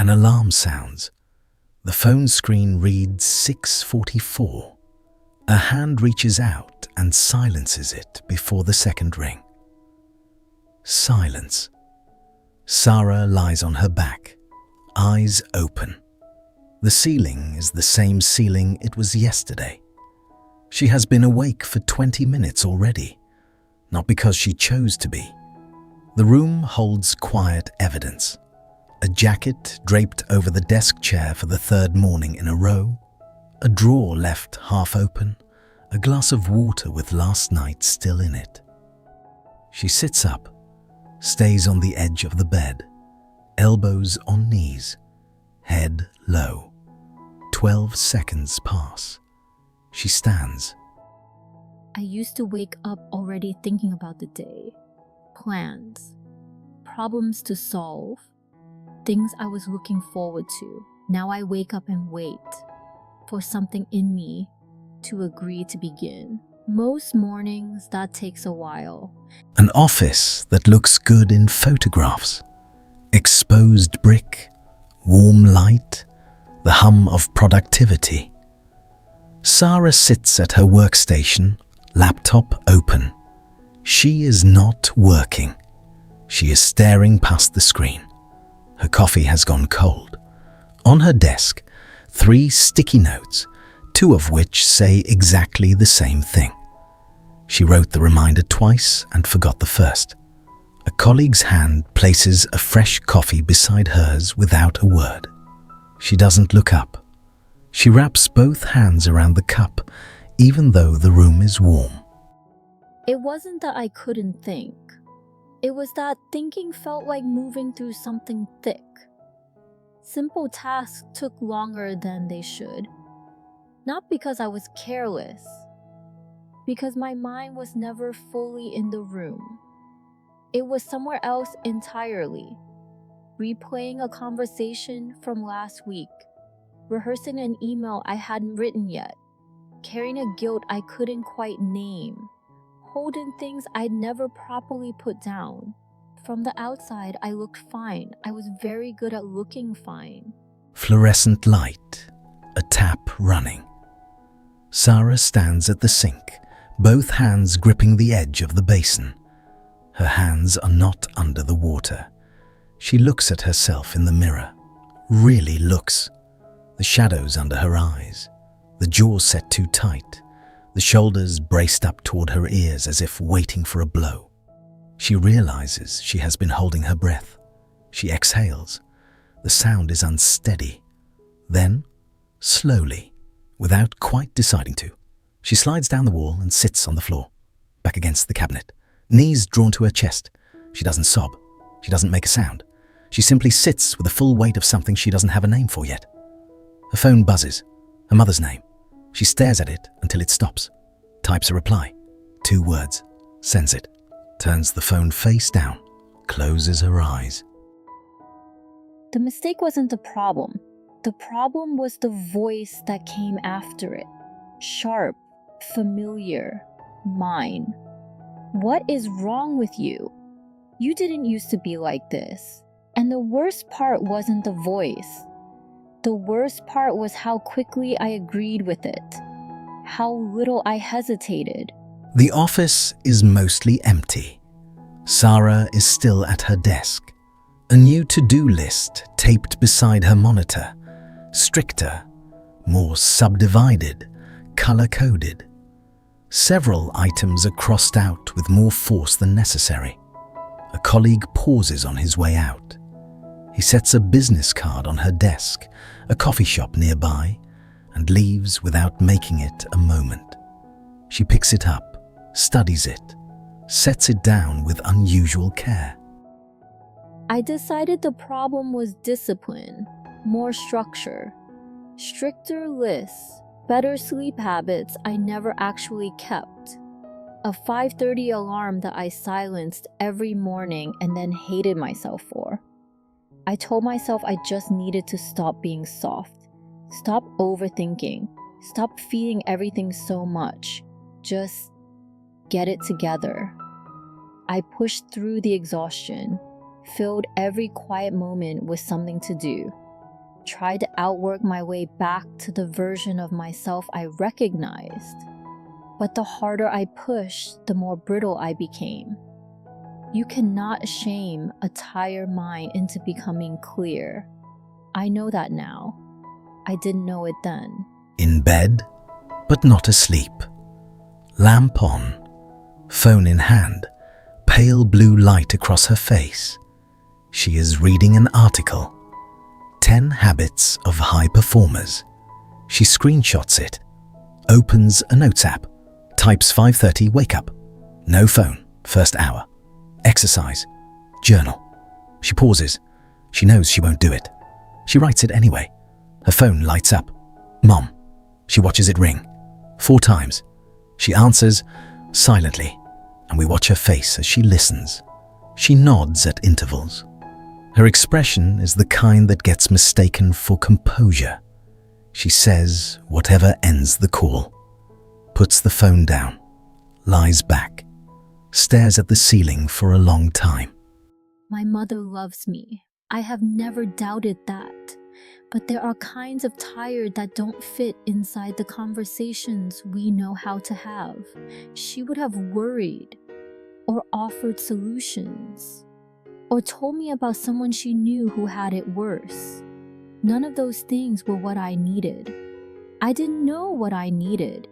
An alarm sounds. The phone screen reads 6:44. A hand reaches out and silences it before the second ring. Silence. Sara lies on her back, eyes open. The ceiling is the same ceiling it was yesterday. She has been awake for 20 minutes already, not because she chose to be. The room holds quiet evidence. A jacket draped over the desk chair for the third morning in a row, a drawer left half open, a glass of water with last night still in it. She sits up, stays on the edge of the bed, elbows on knees, head low. 12 seconds pass. She stands. I used to wake up already thinking about the day, plans, problems to solve, things I was looking forward to. Now I wake up and wait for something in me to agree to begin. Most mornings, that takes a while. An office that looks good in photographs. Exposed brick, warm light, the hum of productivity. Sara sits at her workstation, laptop open. She is not working. She is staring past the screen. Her coffee has gone cold. On her desk, 3 sticky notes, 2 of which say exactly the same thing. She wrote the reminder twice and forgot the first. A colleague's hand places a fresh coffee beside hers without a word. She doesn't look up. She wraps both hands around the cup, even though the room is warm. It wasn't that I couldn't think. It was that thinking felt like moving through something thick. Simple tasks took longer than they should. Not because I was careless, because my mind was never fully in the room. It was somewhere else entirely, replaying a conversation from last week, rehearsing an email I hadn't written yet, carrying a guilt I couldn't quite name, holding things I'd never properly put down. From the outside, I looked fine. I was very good at looking fine. Fluorescent light, a tap running. Sara stands at the sink, both hands gripping the edge of the basin. Her hands are not under the water. She looks at herself in the mirror, really looks. The shadows under her eyes, the jaw set too tight, the shoulders braced up toward her ears as if waiting for a blow. She realizes she has been holding her breath. She exhales. The sound is unsteady. Then, slowly, without quite deciding to, she slides down the wall and sits on the floor, back against the cabinet, knees drawn to her chest. She doesn't sob. She doesn't make a sound. She simply sits with the full weight of something she doesn't have a name for yet. Her phone buzzes. Her mother's name. She stares at it until it stops. Types a reply. 2 words. Sends it. Turns the phone face down. Closes her eyes. The mistake wasn't the problem. The problem was the voice that came after it. Sharp, familiar, mine. What is wrong with you? You didn't used to be like this. And the worst part wasn't the voice. The worst part was how quickly I agreed with it. How little I hesitated. The office is mostly empty. Sara is still at her desk. A new to-do list taped beside her monitor. Stricter, more subdivided, color-coded. Several items are crossed out with more force than necessary. A colleague pauses on his way out. He sets a business card on her desk, a coffee shop nearby, and leaves without making it a moment. She picks it up, studies it, sets it down with unusual care. I decided the problem was discipline, more structure, stricter lists, better sleep habits I never actually kept, a 5:30 alarm that I silenced every morning and then hated myself for. I told myself I just needed to stop being soft, stop overthinking, stop feeding everything so much, just get it together. I pushed through the exhaustion, filled every quiet moment with something to do. tried to outwork my way back to the version of myself I recognized. But the harder I pushed, the more brittle I became. You cannot shame a tired mind into becoming clear. I know that now. I didn't know it then. In bed, but not asleep. Lamp on, phone in hand, pale blue light across her face. She is reading an article. 10 Habits of High Performers. She screenshots it, opens a notes app, types 5:30 wake up, no phone, first hour, exercise, journal. She pauses. She knows she won't do it. She writes it anyway. Her phone lights up. Mom. She watches it ring 4 times. She answers silently, and we watch her face as she listens. She nods at intervals. Her expression is the kind that gets mistaken for composure. She says whatever ends the call, puts the phone down, lies back, stares at the ceiling for a long time. My mother loves me. I have never doubted that. But there are kinds of tired that don't fit inside the conversations we know how to have. She would have worried, or offered solutions, or told me about someone she knew who had it worse. None of those things were what I needed. I didn't know what I needed.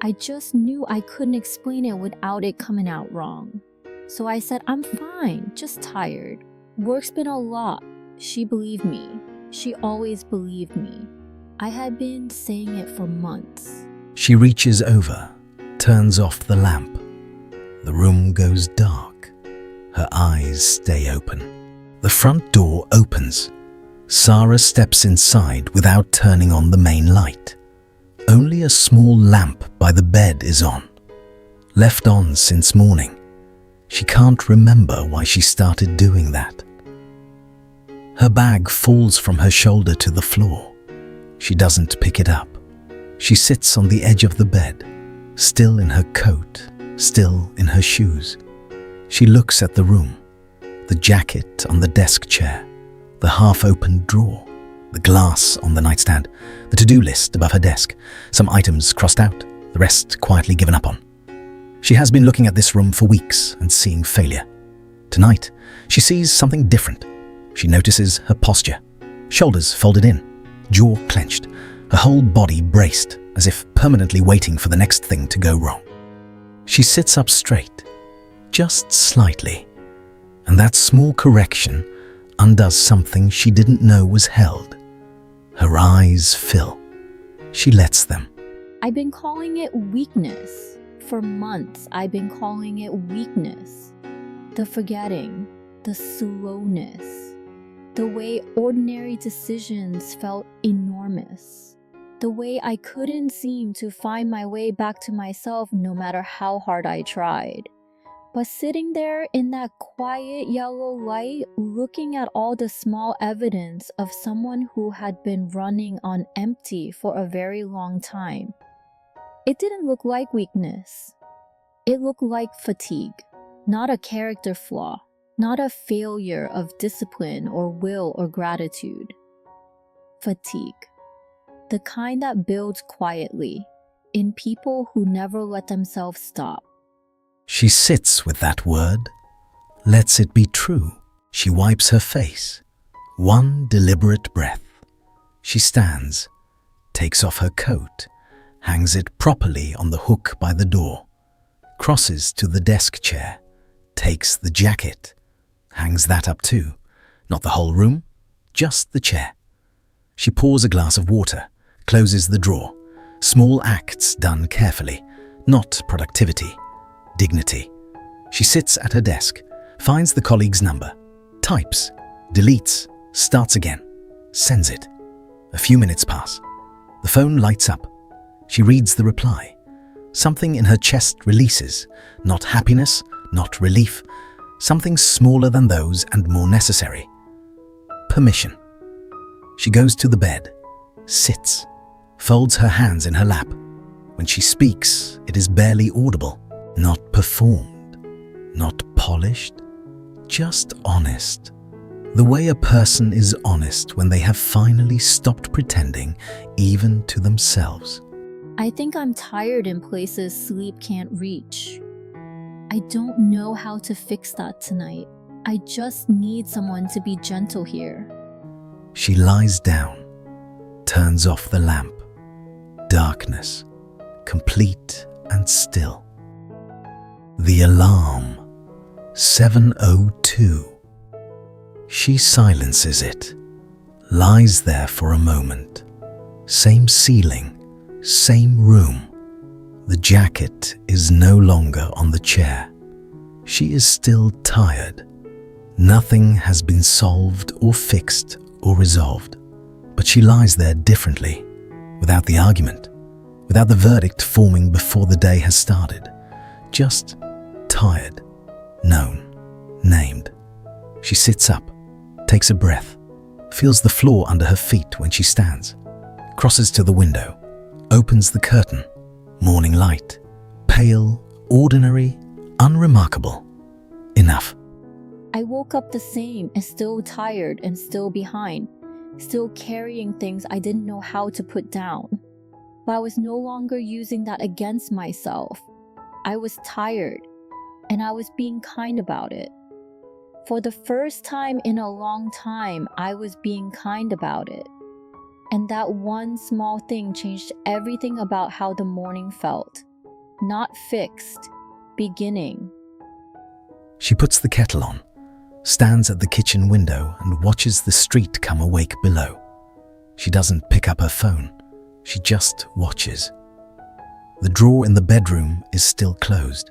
I just knew I couldn't explain it without it coming out wrong. So I said, I'm fine, just tired. Work's been a lot. She believed me. She always believed me. I had been saying it for months. She reaches over, turns off the lamp. The room goes dark. Her eyes stay open. The front door opens. Sara steps inside without turning on the main light. Only a small lamp by the bed is on. Left on since morning. She can't remember why she started doing that. Her bag falls from her shoulder to the floor. She doesn't pick it up. She sits on the edge of the bed, still in her coat, still in her shoes. She looks at the room, the jacket on the desk chair, the half-opened drawer, the glass on the nightstand, the to-do list above her desk, some items crossed out, the rest quietly given up on. She has been looking at this room for weeks and seeing failure. Tonight, she sees something different. She notices her posture, shoulders folded in, jaw clenched, her whole body braced as if permanently waiting for the next thing to go wrong. She sits up straight, just slightly, and that small correction undoes something she didn't know was held. Her eyes fill. She lets them. I've been calling it weakness. For months, I've been calling it weakness. The forgetting, the slowness. The way ordinary decisions felt enormous. The way I couldn't seem to find my way back to myself no matter how hard I tried. But sitting there in that quiet yellow light, looking at all the small evidence of someone who had been running on empty for a very long time, it didn't look like weakness. It looked like fatigue, not a character flaw. Not a failure of discipline or will or gratitude. Fatigue. The kind that builds quietly in people who never let themselves stop. She sits with that word, lets it be true. She wipes her face. One deliberate breath. She stands, takes off her coat, hangs it properly on the hook by the door, crosses to the desk chair, takes the jacket, hangs that up too. Not the whole room, just the chair. She pours a glass of water, closes the drawer. Small acts done carefully, not productivity, dignity. She sits at her desk, finds the colleague's number, types, deletes, starts again, sends it. A few minutes pass. The phone lights up. She reads the reply. Something in her chest releases, not happiness, not relief, something smaller than those and more necessary. Permission. She goes to the bed, sits, folds her hands in her lap. When she speaks, it is barely audible, not performed, not polished, just honest. The way a person is honest when they have finally stopped pretending, even to themselves. I think I'm tired in places sleep can't reach. I don't know how to fix that tonight. I just need someone to be gentle here. She lies down, turns off the lamp. Darkness, complete and still. The alarm, 7:02. She silences it, lies there for a moment. Same ceiling, same room. The jacket is no longer on the chair. She is still tired. Nothing has been solved or fixed or resolved. But she lies there differently, without the argument, without the verdict forming before the day has started. Just tired, known, named. She sits up, takes a breath, feels the floor under her feet when she stands, crosses to the window, opens the curtain. Morning light, pale, ordinary, unremarkable. Enough. I woke up the same and still tired and still behind, still carrying things I didn't know how to put down. But I was no longer using that against myself. I was tired, and I was being kind about it. For the first time in a long time, I was being kind about it. And that one small thing changed everything about how the morning felt. Not fixed, beginning. She puts the kettle on, stands at the kitchen window and watches the street come awake below. She doesn't pick up her phone. She just watches. The drawer in the bedroom is still closed.